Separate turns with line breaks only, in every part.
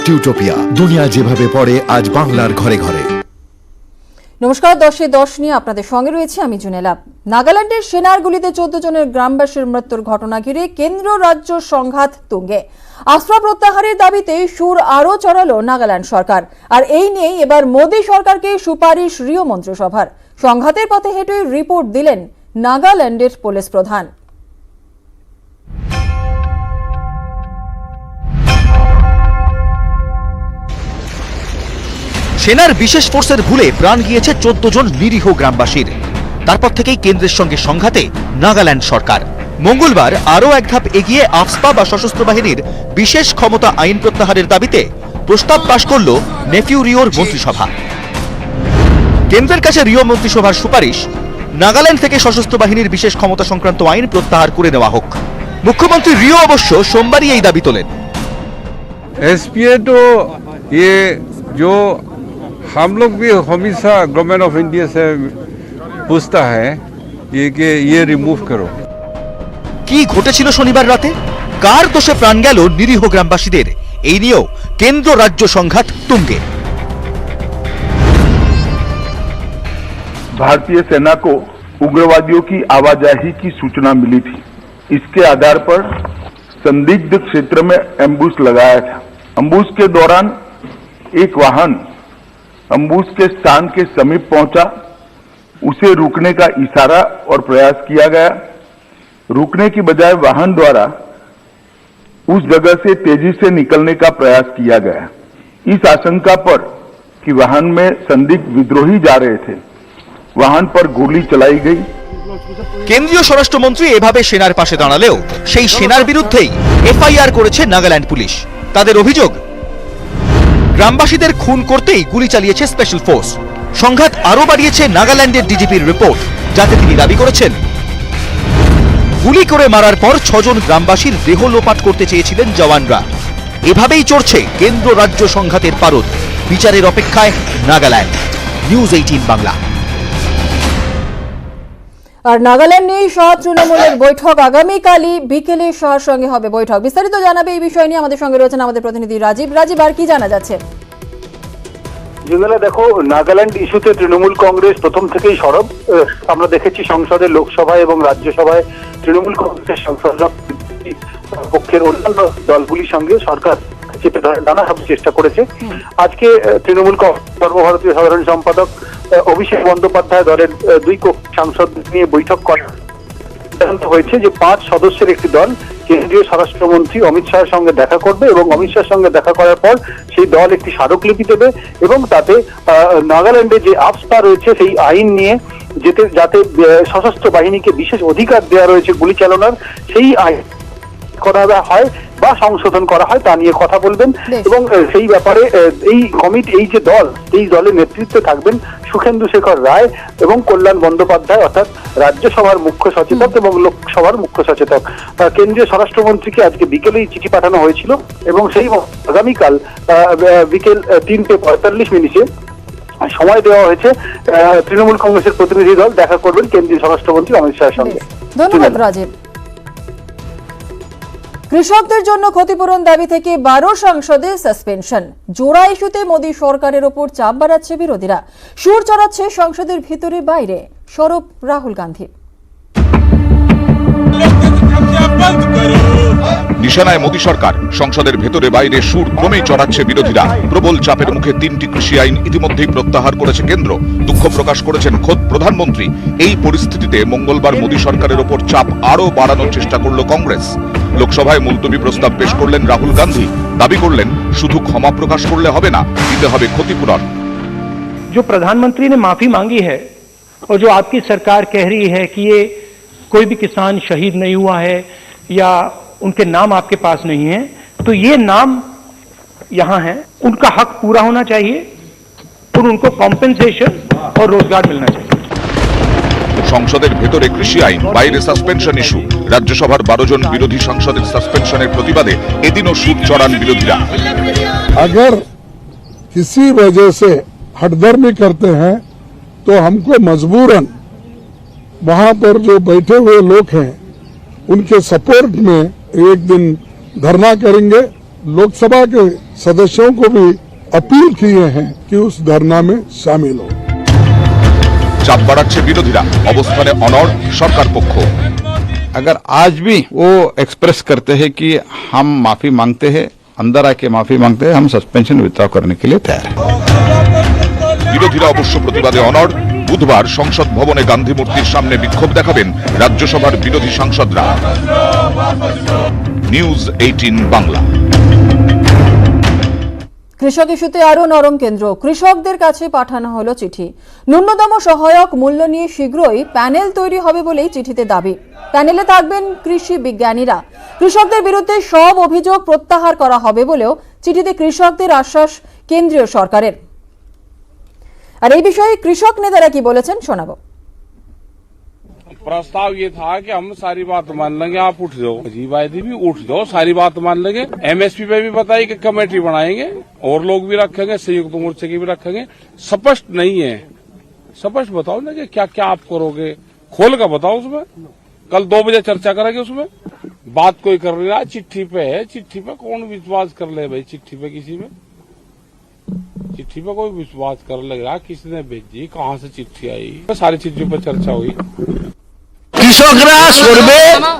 টিউটোপিয়া, দুনিয়া যেভাবে পড়ে আজ বাংলার ঘরে ঘরে।
নমস্কার, 10-10 নিয়ে আপনাদের সঙ্গে রয়েছে আমি জুনেলা। নাগাল্যান্ডের সেনার গুলিতে 14 জনের গ্রামবাসীর মৃত্যুর ঘটনা ঘিরে কেন্দ্র রাজ্য সংঘাত তুঙ্গে। আশ্রয় প্রত্যাহারের দাবিতে সুর আরও চড়ালো নাগাল্যান্ড সরকার। আর এই নিয়েই এবার মোদী সরকারকে সুপারিশ রিও মন্ত্রিসভার। সংঘাতের পথে হেঁটে রিপোর্ট দিলেন নাগাল্যান্ডের পুলিশ প্রধান।
সেনার বিশেষ ফোর্সের ভুলে প্রাণ গিয়েছে 14 জন নিরীহ গ্রামবাসীর। তারপর থেকেই কেন্দ্রের সঙ্গে সংঘাতে নাগাল্যান্ড সরকার। মঙ্গলবার আরও এক ধাপ এগিয়ে আফস্পা বা সশস্ত্র বাহিনীর বিশেষ ক্ষমতা আইন প্রত্যাহারের দাবিতে প্রস্তাব পাশ করল নেফিউ রিওর মন্ত্রিসভা। কেন্দ্রের কাছে রিও মন্ত্রিসভার সুপারিশ, নাগাল্যান্ড থেকে সশস্ত্র বাহিনীর বিশেষ ক্ষমতা সংক্রান্ত আইন প্রত্যাহার করে নেওয়া হোক। মুখ্যমন্ত্রী রিও অবশ্য সোমবারই এই দাবি তোলেন।
एसपीए तो ये जो हम लोग भी हमेशा गवर्नमेंट ऑफ इंडिया से पूछता है ये कि ये रिमूव करो।
কি ঘটেছিল শনিবার রাতে? কার দোষে প্রাণ গেল নিরীহ গ্রামবাসীদের? এই নিয়েও কেন্দ্র রাজ্য সংঘাত তুঙ্গে।
भारतीय सेना को उग्रवादियों की आवाजाही की सूचना मिली थी। इसके आधार पर संदिग्ध क्षेत्र में एम्बुश लगाया था। एम्बुश के दौरान एक वाहन एम्बुश के स्थान के समीप पहुंचा। उसे रुकने का इशारा और प्रयास किया गया। रुकने की बजाय वाहन द्वारा उस जगह से तेजी से निकलने का प्रयास किया गया। इस आशंका पर कि वाहन में संदिग्ध विद्रोही जा रहे थे, वाहन पर गोली चलाई गई।
কেন্দ্রীয় স্বরাষ্ট্রমন্ত্রী এভাবে সেনার পাশে দাঁড়ালেও সেই সেনার বিরুদ্ধেই এফআইআর করেছে নাগাল্যান্ড পুলিশ। তাদের অভিযোগ, গ্রামবাসীদের খুন করতেই গুলি চালিয়েছে স্পেশাল ফোর্স। সংঘাত আরও বাড়িয়েছে নাগাল্যান্ডের ডিজিপির রিপোর্ট, যাতে তিনি দাবি করেছেন গুলি করে মারার পর 6 জন গ্রামবাসীর দেহ লোপাট করতে চেয়েছিলেন জওয়ানরা। এভাবেই চড়ছে কেন্দ্র রাজ্য সংঘাতের পারদ। বিচারের অপেক্ষায় নাগাল্যান্ড। নিউজ 18 বাংলা।
আর নাগাল্যান্ড নিয়ে শাহ তৃণমূলের বৈঠক আগামীকালই বিকেলে শাহর সঙ্গে হবে বৈঠক। বিস্তারিত জানাবে এই বিষয় নিয়ে আমাদের সঙ্গে রয়েছেন আমাদের প্রতিনিধি রাজীব। রাজীব, আর কি জানা যাচ্ছে?
জুমেলা, দেখো, নাগাল্যান্ড ইস্যুতে তৃণমূল কংগ্রেস প্রথম থেকেই সরব। আমরা দেখেছি সংসদে, লোকসভায় এবং রাজ্যসভায় তৃণমূল কংগ্রেসের সাংসদরা পক্ষের অন্যান্য দলগুলির সঙ্গে সরকার চেপে ধরে নানাভাবে চেষ্টা করেছে। আজকে তৃণমূল সর্বভারতীয় সাধারণ সম্পাদক অভিষেক বন্দ্যোপাধ্যায় দলের 2 সাংসদ নিয়ে বৈঠক করেন। সিদ্ধান্ত হয়েছে যে 5 সদস্যের একটি দল কেন্দ্রীয় স্বরাষ্ট্রমন্ত্রী অমিত শাহের সঙ্গে দেখা করবে এবং অমিত শাহের সঙ্গে দেখা করার পর সেই দল একটি স্মারকলিপি দেবে এবং তাতে নাগাল্যান্ডে যে আফস্পা রয়েছে সেই আইন নিয়ে যাতে সশস্ত্র বাহিনীকে বিশেষ অধিকার দেওয়া রয়েছে গুলি চালানোর, সেই আইন করা হয় বা সংশোধন করা হয় তা নিয়ে কথা বলবেন। এবং সেই ব্যাপারে এই যে দল, এই দলের নেতৃত্বে থাকবেন সুখেন্দু শেখর রায় এবং কল্যাণ বন্দ্যোপাধ্যায়, অর্থাৎ রাজ্যসভার মুখ্য সচেতক এবং লোকসভার মুখ্য সচেতক। কেন্দ্রীয় স্বরাষ্ট্রমন্ত্রীকে আজকে বিকেলেই চিঠি পাঠানো হয়েছিল এবং সেই আগামীকাল বিকেল 3:45 সময় দেওয়া হয়েছে। তৃণমূল কংগ্রেসের প্রতিনিধি দল দেখা করবেন কেন্দ্রীয় স্বরাষ্ট্রমন্ত্রী অমিত শাহের সঙ্গে।
ধন্যবাদ রাজীব। কৃষকদের জন্য ক্ষতিপূরণ দাবি থেকে 12 সাংসদের সাসপেনশন। জোড়া ইস্যুতে মোদী সরকারের ওপর চাপ বাড়াচ্ছে বিরোধীরা। সুর চড়াচ্ছে সংসদের ভিতরে বাইরে। সরব রাহুল গান্ধী।
নিশানায় মোদী সরকার। সংসদের ভেতরে বাইরে সুর ক্রমেই চড়াচ্ছে বিরোধীরা। প্রবল চাপের মুখে 3টি কৃষি আইন ইতিমধ্যেই প্রত্যাহার করেছে কেন্দ্র। দুঃখ প্রকাশ করেছেন খোদ প্রধানমন্ত্রী। এই পরিস্থিতিতে মঙ্গলবার মোদী সরকারের ওপর চাপ আরও বাড়ানোর চেষ্টা করল কংগ্রেস। লোকসভায় মুলতবি প্রস্তাব পেশ করলেন রাহুল গান্ধী। দাবি করলেন শুধু ক্ষমা প্রকাশ করলে হবে না, দিতে হবে ক্ষতিপূরণ।
जो प्रधानमंत्री ने माफी मांगी है और जो आपकी सरकार कह रही है कि ये कोई भी किसान शहीद नहीं हुआ है या उनके नाम आपके पास नहीं है, तो ये नाम यहां है, उनका हक पूरा होना चाहिए और उनको कॉम्पेंसेशन और रोजगार मिलना चाहिए।
সংসদের ভেতরে কৃষি আইন, বাইরে সাসপেনশন ইস্যু। রাজ্যসভার 12 জন বিরোধী সাংসদের সাসপেনশনের প্রতিবাদে এদিনও সুর চড়ান বিরোধীরা।
अगर किसी वजह से हटधर्मी करते हैं तो हमको मजबूरन वहां पर जो बैठे हुए लोग हैं उनके सपोर्ट में एक दिन धरना करेंगे लोकसभा के सदस्यों को भी अपील किए हैं कि उस धरना में शामिल हो।
চাপ বাড়াচ্ছে বিরোধীরা, অবস্থানে অনড় সরকার পক্ষ।
अगर आज भी वो एक्सप्रेस करते हैं कि हम माफी मांगते हैं, अंदर आके माफी मांगते हैं, हम सस्पेंशन विथड्रॉ करने के लिए तैयार हैं।
বিরোধীরা অবশ্য প্রতিবাদে অনড়। বুধবার সংসদ ভবনে গান্ধী মূর্তির সামনে বিক্ষোভ দেখাবেন রাজ্যসভার বিরোধী সাংসদরা। নিউজ 18 বাংলা।
কৃষক ইস্যুতে আরও নরম কেন্দ্র, কৃষকদের কাছে পাঠানো হলো চিঠি। ন্যূনতম সহায়ক মূল্য নিয়ে শীঘ্রই প্যানেল তৈরি হবে বলেই চিঠিতে দাবি। প্যানেলে থাকবেন কৃষি বিজ্ঞানীরা। কৃষকদের বিরুদ্ধে সব অভিযোগ প্রত্যাহার করা হবে বলেও চিঠিতে কৃষকদের আশ্বাস কেন্দ্রীয় সরকারের। আর এই বিষয়ে কৃষক নেতারা কি বলেছেন শোনাবো।
प्रस्ताव ये था कि हम सारी बात मान लेंगे, आप उठ जाओ, जीवादी भी उठ जाओ, सारी बात मान लेंगे। एमएसपी पे भी बताइए कि कमेटी बनाएंगे और लोग भी रखेंगे, संयुक्त मोर्चे की भी रखेंगे। स्पष्ट नहीं है, स्पष्ट बताओ ना कि क्या क्या आप करोगे, खोल कर बताओ उसमें। कल 2 बजे चर्चा करेंगे उसमें। बात कोई कर रहा है चिट्ठी पे है, चिट्ठी पे कौन विश्वास कर ले भाई, चिट्ठी पे किसी में चिट्ठी पे कोई विश्वास कर लेगा, किसने भेजी, कहाँ से चिट्ठी आई, सारी चीजों पर चर्चा हुई।
কৃষকরা সরবে,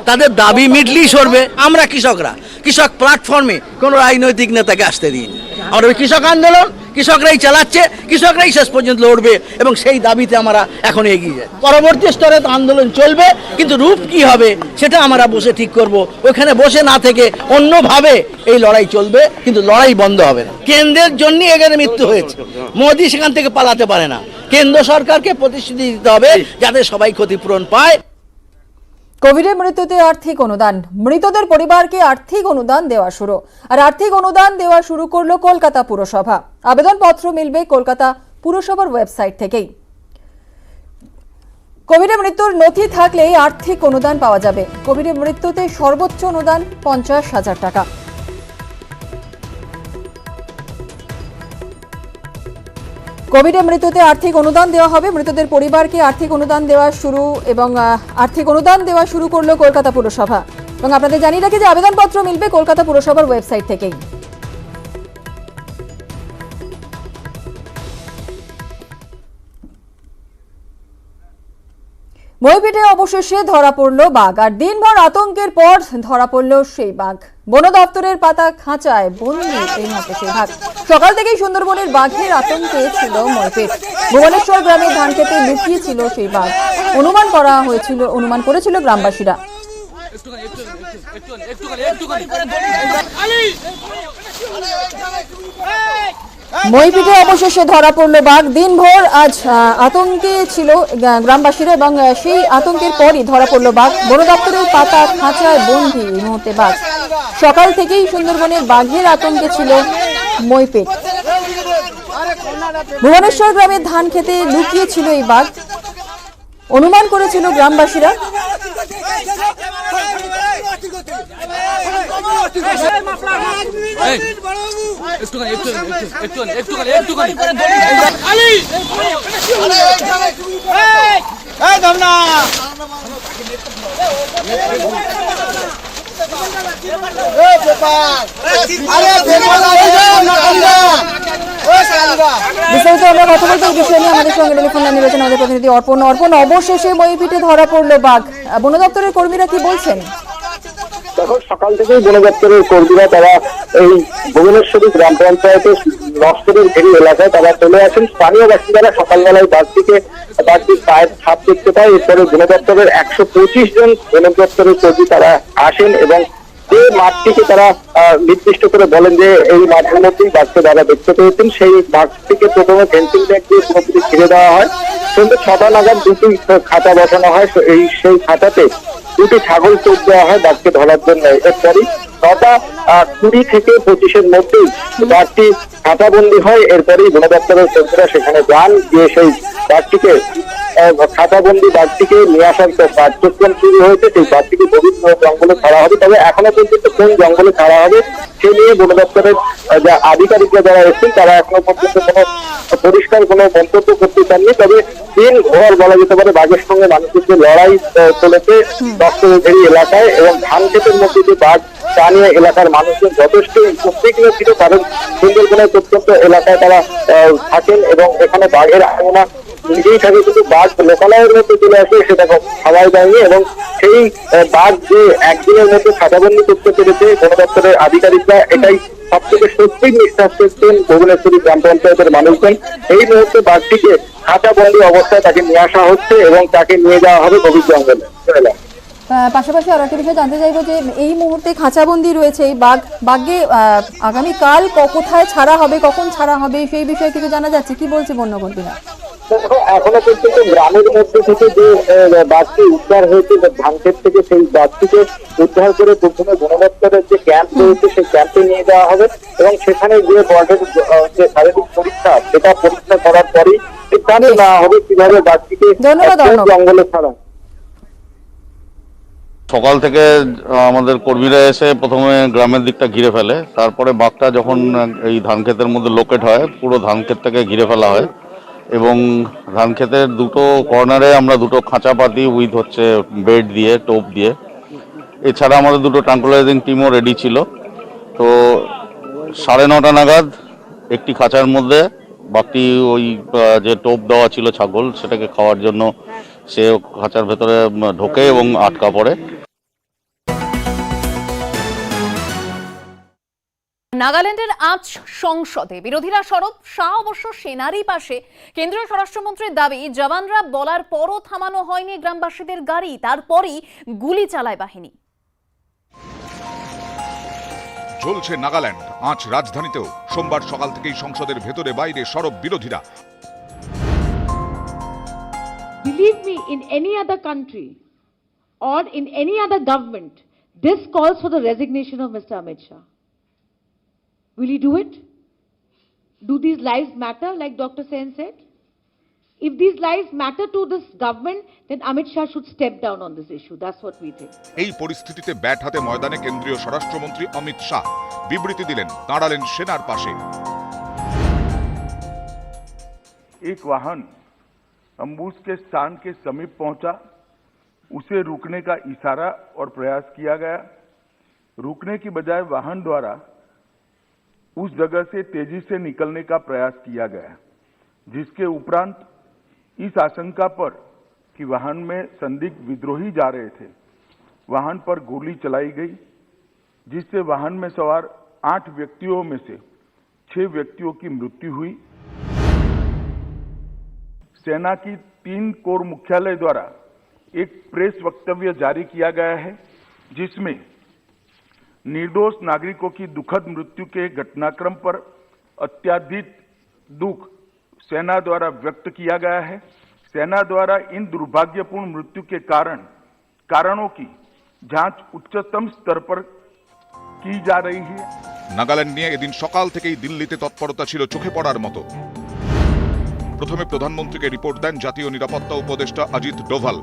তাদের দাবি মিটলেই সরবে। আমরা কৃষক প্ল্যাটফর্মে কোন রাজনৈতিক নেতাকে আসতে দিই। আর ওই কৃষক আন্দোলন কৃষকরাই চালাচ্ছে, কৃষকরাই শেষ পর্যন্ত লড়বে এবং সেই দাবিতে আমরা এখন এগিয়ে যাই। পরবর্তী স্তরে তো আন্দোলন চলবে, কিন্তু রূপ কি হবে সেটা আমরা বসে ঠিক করব। ওখানে বসে না থেকে অন্যভাবে এই লড়াই চলবে, কিন্তু লড়াই বন্ধ হবে না। কেন্দ্রের জন্য এখানে মৃত্যু হয়েছে, মোদী সেখান থেকে পালাতে পারে না। কেন্দ্র সরকারকে প্রতিশ্রুতি দিতে হবে যাতে সবাই ক্ষতিপূরণ পায়।
কোভিডের মৃত্যুতে আর্থিক অনুদান, মৃতদের পরিবারকে আর্থিক অনুদান দেওয়া শুরু। আর আর্থিক অনুদান দেওয়া শুরু করলো কলকাতা পুরসভা। আবেদনপত্র মিলবে কলকাতা পুরসভার ওয়েবসাইট থেকেই। কোভিডের মৃত্যুর নথি থাকলেই আর্থিক অনুদান পাওয়া যাবে। কোভিডের মৃত্যুতে সর্বোচ্চ অনুদান 50,000 টাকা। কোভিডের মৃত্যুতে আর্থিক অনুদান দেওয়া হবে, মৃতদের পরিবারকে আর্থিক অনুদান দেওয়া শুরু এবং আর্থিক অনুদান দেওয়া শুরু করলো কলকাতা পুরসভা। এবং আপনাদের জানিয়ে রাখি যে আবেদনপত্র মিলবে কলকাতা পুরসভার ওয়েবসাইট থেকেই। মইপিঠে অবশেষে ধরা পড়ল বাঘ। আর দিনভর আতঙ্কের পর ধরা পড়ল সেই বাঘ। বন দপ্তরের পাতা খাঁচায় বন্দি এই মুহূর্তে সেই বাঘ। সকাল থেকেই সুন্দরবনের বাঘের আতঙ্কে ছিল মইপিঠ। ভুবনেশ্বর গ্রামের ধান খেতে লুকিয়ে ছিল সেই বাঘ। অনুমান করেছিল গ্রামবাসীরা। মইপিঠে অবশেষে ধরা পড়ল বাঘ। দিনভর আজ আতঙ্কে ছিল গ্রামবাসীরা এবং সেই আতঙ্কের পরই ধরা পড়ল বাঘ। বন দপ্তরের পাতা খাঁচায় বন্দি এই মুহূর্তে বাঘ। সকাল থেকেই সুন্দরবনের বাঘের আতঙ্কে ছিল মইপিঠ। ভুবনেশ্বর গ্রামের ধান খেতে লুকিয়ে ছিল এই বাঘ। অনুমান করেছিল গ্রামবাসীরা। বিস্তারিত আমরা কথা বলতে বিষয় নিয়ে আমাদের সঙ্গে টেলিফোন লাইনে রয়েছেন আমাদের প্রতিনিধি অর্পণ। অবশেষে মইপিঠে ধরা পড়লো বাঘ। বন দপ্তরের কর্মীরা কি বলছেন?
দেখো, সকাল থেকেই বন দপ্তরের কর্মীরা তারা এই ভুবনেশ্বরী গ্রাম পঞ্চায়েতের নষ্টরের ঘেরি এলাকায় তারা চলে আসেন। স্থানীয় বাসিন্দারা সকালবেলায় বাঘটির পায়ের ছাপ দেখতে পায়। এরপরে বন দপ্তরের 125 জন বন দপ্তরের কর্মী তারা আসেন এবং যে মাঠটিকে তারা নির্দিষ্ট করে বলেন যে এই মাঠের মধ্যেই বাঘকে তারা দেখতে পেয়েছেন। সেই বাঘটিকে প্রথমে ফেন্সিং ব্যাগ দিয়ে পুরোপুরি ঘিরে দেওয়া হয়। সন্ধ্যে 6টা নাগাদ দুটি খাঁচা বসানো হয়। সেই খাঁচাতে দুটি ছাগল চোখ দেওয়া হয় বাঘকে ধরার জন্য। এরপরই 9:20 থেকে 25-এর মধ্যেই বাঘটি খাঁচাবন্দি হয়। এরপরেই বন দপ্তরের কর্মীরা সেখানে যান, গিয়ে সেই বাঘটিকে খাঁচাবন্দি বাঘটিকে নিয়ে আসার কার্যক্রম শুরু হয়েছে। সেই বাঘটিকে বিভিন্ন জঙ্গলে ছাড়া হবে। তবে এখনো পর্যন্ত কোন জঙ্গলে ছাড়া হবে সে নিয়ে বন দপ্তরের যা আধিকারিকরা যারা এসেছেন তারা এখনো পর্যন্ত কোনো পরিষ্কার কোনো মন্তব্য করতে চাননি। তবে দিন ভর বলা যেতে পারে বাঘের সঙ্গে মানুষের যে লড়াই চলেছে দপ্তরের এলাকায় এবং ধান ক্ষেতের মধ্যে যে বাঘ তা নিয়ে এলাকার মানুষজন যথেষ্ট উদ্বিগ্ন ছিল, কারণ সুন্দরবনের প্রত্যন্ত এলাকায় তারা থাকেন এবং এখানে বাঘের আনাগোনা নিজেই থাকে, কিন্তু বাঘ লোকালয়ের মধ্যে চলে আসে সেটা খাওয়াই যায়নি। এবং সেই বাঘ যে একদিনের মধ্যে খাঁচাবন্দি করতে পেরেছে বন দপ্তরের আধিকারিকরা, এটাই সব থেকে স্বস্তির নিঃশ্বাস ফেলছেন ভুবনেশ্বরী গ্রাম পঞ্চায়েতের মানুষজন। এই মুহূর্তে বাঘটিকে খাঁচাবন্দি অবস্থায় তাকে নিয়ে আসা হচ্ছে এবং তাকে নিয়ে যাওয়া হবে গভীর জঙ্গলে।
পাশাপাশি আরো একটা বিষয় জানতে চাইবো যে এই মুহূর্তে খাঁচাবন্দি রয়েছে এই বাঘকে আগামীকাল কোথায় ছাড়া হবে, কখন ছাড়া হবে, সেই বিষয়ে কিছু জানা যাচ্ছে? কি বলছে বন্যকর্মীরা?
এখনো পর্যন্ত গ্রামের মধ্যে থেকে যে বাঘটি উদ্ধার হয়েছে ধানক্ষেত থেকে, সেই বাঘটিকে উদ্ধার করে প্রথমে বন দপ্তরের যে ক্যাম্প রয়েছে সেই ক্যাম্পে নিয়ে যাওয়া হবে এবং সেখানে যে বাঘের যে শারীরিক পরীক্ষা, সেটা পরীক্ষা করার পরেই সিদ্ধান্ত নেওয়া হবে কিভাবে বাঘটিকে জঙ্গলে ছাড়া।
সকাল থেকে আমাদের কর্মীরা এসে প্রথমে গ্রামের দিকটা ঘিরে ফেলে, তারপরে বাঘটা যখন এই ধান ক্ষেতের মধ্যে লোকেট হয়, পুরো ধান ক্ষেতটাকে ঘিরে ফেলা হয় এবং ধান ক্ষেতের দুটো কর্নারে আমরা দুটো খাঁচা পাতি উইথ হচ্ছে বেড দিয়ে, টোপ দিয়ে, এছাড়া আমাদের দুটো ট্রাঙ্কুলাইজিং টিমও রেডি ছিল। তো 9:30 নাগাদ একটি খাঁচার মধ্যে বাঘটি ওই যে টোপ দেওয়া ছিল ছাগল, সেটাকে খাওয়ার জন্য সে খাঁচার ভেতরে ঢোকে এবং আটকা পড়ে।
নাগাল্যান্ডের আজ সংসদে বিরোধীরা সরব, শাহ অবশ্য সেনারই পাশে। কেন্দ্রীয় স্বরাষ্ট্রমন্ত্রীর দাবি, জওয়ানরা বলার পরও থামানো হয়নি গ্রামবাসীদের গাড়ি, তারপরই গুলি চালায় বাহিনী।
চলছে নাগাল্যান্ড, আজ রাজধানীতেও সোমবার সকাল থেকেই সংসদের ভেতরে বাইরে সরব বিরোধীরা।
Believe me, in any other country or in any other government, this calls for the resignation of Mr. Amit Shah. Will he do it? Do these lives matter, like Dr. Sen said? If these lives matter to this government, then Amit Shah should step down on this issue. That's what we think.
এই পরিস্থিতিতে bat হাতে ময়দানে কেন্দ্রীয় স্বরাষ্ট্রমন্ত্রী অমিত শাহ বিবৃতি দিলেন, দাঁড়ালেন সেনার পাশে।
एक वाहन अम्बुस के स्थान के समीप पहुंचा, उसे रुकने का इशारा और प्रयास किया गया। रुकने की बजाय वाहन द्वारा उस जगह से तेजी से निकलने का प्रयास किया गया, जिसके उपरांत इस आशंका पर कि वाहन में संदिग्ध विद्रोही जा रहे थे, वाहन पर गोली चलाई गई, जिससे वाहन में सवार 8 व्यक्तियों में से 6 व्यक्तियों की मृत्यु हुई। सेना की 3 कोर मुख्यालय द्वारा एक प्रेस वक्तव्य जारी किया गया है, जिसमें निर्दोष नागरिकों की दुखद मृत्यु के घटनाक्रम पर अत्यधिक दुख सेना द्वारा व्यक्त किया गया है। सेना द्वारा इन दुर्भाग्यपूर्ण मृत्यु के कारणों की जांच उच्चतम स्तर पर की जा रही है।
নাগাল্যান্ড নিয়ে এদিন সকাল থেকেই দিল্লিতে তৎপরতা ছিল চোখে পড়ার মতো। প্রথমে প্রধানমন্ত্রীকে রিপোর্ট দেন জাতীয় নিরাপত্তা উপদেষ্টা অজিত ডোভাল,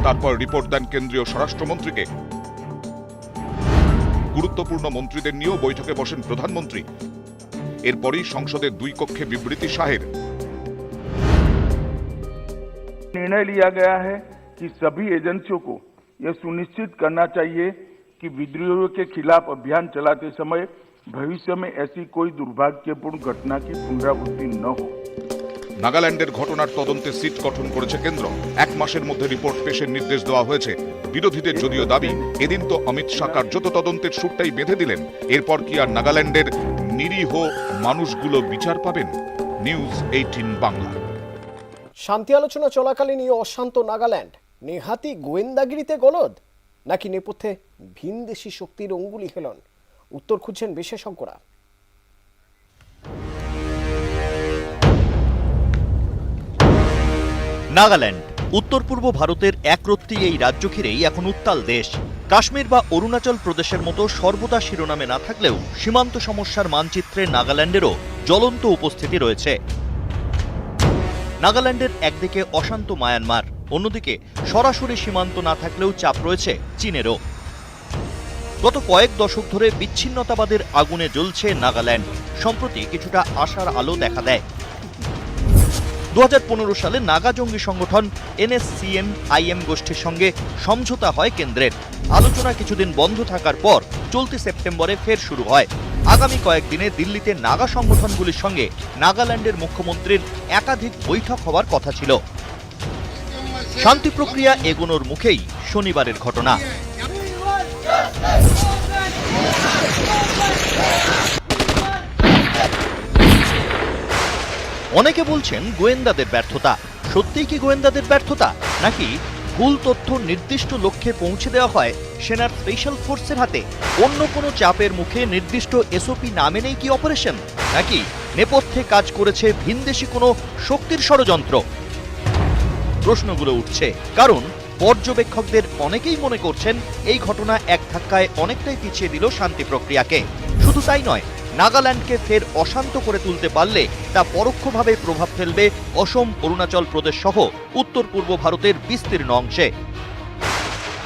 তারপর রিপোর্ট দেন কেন্দ্রীয় স্বরাষ্ট্রমন্ত্রীকে। গুরুত্বপূর্ণ মন্ত্রীদের নিয়েও বৈঠকে বসেন প্রধানমন্ত্রী। এরপরই সংসদের 2 কক্ষে বিবৃতি শাহের।
निर्णय लिया गया है कि सभी एजेंसियों को यह सुनिश्चित करना चाहिए कि विद्रोहियों के खिलाफ अभियान चलाते समय भविष्य में ऐसी कोई दुर्भाग्यपूर्ण घटना की पुनरावृत्ति न हो।
নাগাল্যান্ডের ঘটনার তদন্তে সিট গঠন করেছে কেন্দ্র। 1 মাসের মধ্যে রিপোর্ট পেশের নির্দেশ দেওয়া হয়েছে। বিরোধীদের যদিও দাবি, এদিন তো অমিত শাহ কার্যত তদন্তের সুরটাই বেঁধে দিলেন। এরপর কি আর নাগাল্যান্ডের নিরীহ মানুষগুলো বিচার পাবেন? নিউজ 18 বাংলা।
শান্তি আলোচনা চলাকালীন অশান্ত নাগাল্যান্ড, নেহাতি গোয়েন্দাগিরিতে গলদ, নাকি নেপথ্যে ভিনদেশি শক্তির অঙ্গুলি হেলন? উত্তর খুঁজছেন বিশেষজ্ঞরা।
নাগাল্যান্ড উত্তর পূর্ব ভারতের একরত্তি এই রাজ্য ঘিরেই এখন উত্তাল দেশ। কাশ্মীর বা অরুণাচল প্রদেশের মতো সর্বদা শিরোনামে না থাকলেও সীমান্ত সমস্যার মানচিত্রে নাগাল্যান্ডেরও জ্বলন্ত উপস্থিতি রয়েছে। নাগাল্যান্ডের একদিকে অশান্ত মায়ানমার, অন্যদিকে সরাসরি সীমান্ত না থাকলেও চাপ রয়েছে চীনেরও। গত কয়েক দশক ধরে বিচ্ছিন্নতাবাদের আগুনে জ্বলছে নাগাল্যান্ড। সম্প্রতি কিছুটা আশার আলো দেখা দেয়। 2015 সালে নাগা জঙ্গি সংগঠন NSCN-IM গোষ্ঠীর সঙ্গে সমঝোতা হয় কেন্দ্রের। আলোচনা কিছুদিন বন্ধ থাকার পর চলতি সেপ্টেম্বরে ফের শুরু হয়। আগামী কয়েকদিনে দিল্লিতে নাগা সংগঠনগুলির সঙ্গে নাগাল্যান্ডের মুখ্যমন্ত্রীর একাধিক বৈঠক হওয়ার কথা ছিল। শান্তি প্রক্রিয়া এগোনোর মুখেই শনিবারের ঘটনা। অনেকে বলছেন গোয়েন্দাদের ব্যর্থতা। সত্যিই কি গোয়েন্দাদের ব্যর্থতা, নাকি ভুল তথ্য নির্দিষ্ট লক্ষ্যে পৌঁছে দেওয়া হয় সেনার স্পেশাল ফোর্সের হাতে? অন্য কোনো চাপের মুখে নির্দিষ্ট এসওপি না মেনেই কি অপারেশন, নাকি নেপথ্যে কাজ করেছে ভিনদেশি কোনো শক্তির ষড়যন্ত্র? প্রশ্নগুলো উঠছে কারণ পর্যবেক্ষকদের অনেকেই মনে করছেন এই ঘটনা এক ধাক্কায় অনেকটাই পিছিয়ে দিল শান্তি প্রক্রিয়াকে। শুধু তাই নয়, নাগাল্যান্ডকে ফের অশান্ত করে তুলতে পারলে তা পরোক্ষভাবে প্রভাব ফেলবে অসম, অরুণাচল প্রদেশ সহ উত্তর পূর্ব ভারতের বিস্তীর্ণ অংশে।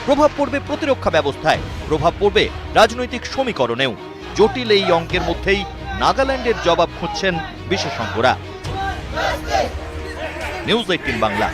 প্রভাব পড়বে প্রতিরক্ষা ব্যবস্থায়, প্রভাব পড়বে রাজনৈতিক সমীকরণেও। জটিল এই অঙ্কের মধ্যেই নাগাল্যান্ডের জবাব খুঁজছেন বিশেষজ্ঞরা। নিউজ 18 বাংলা।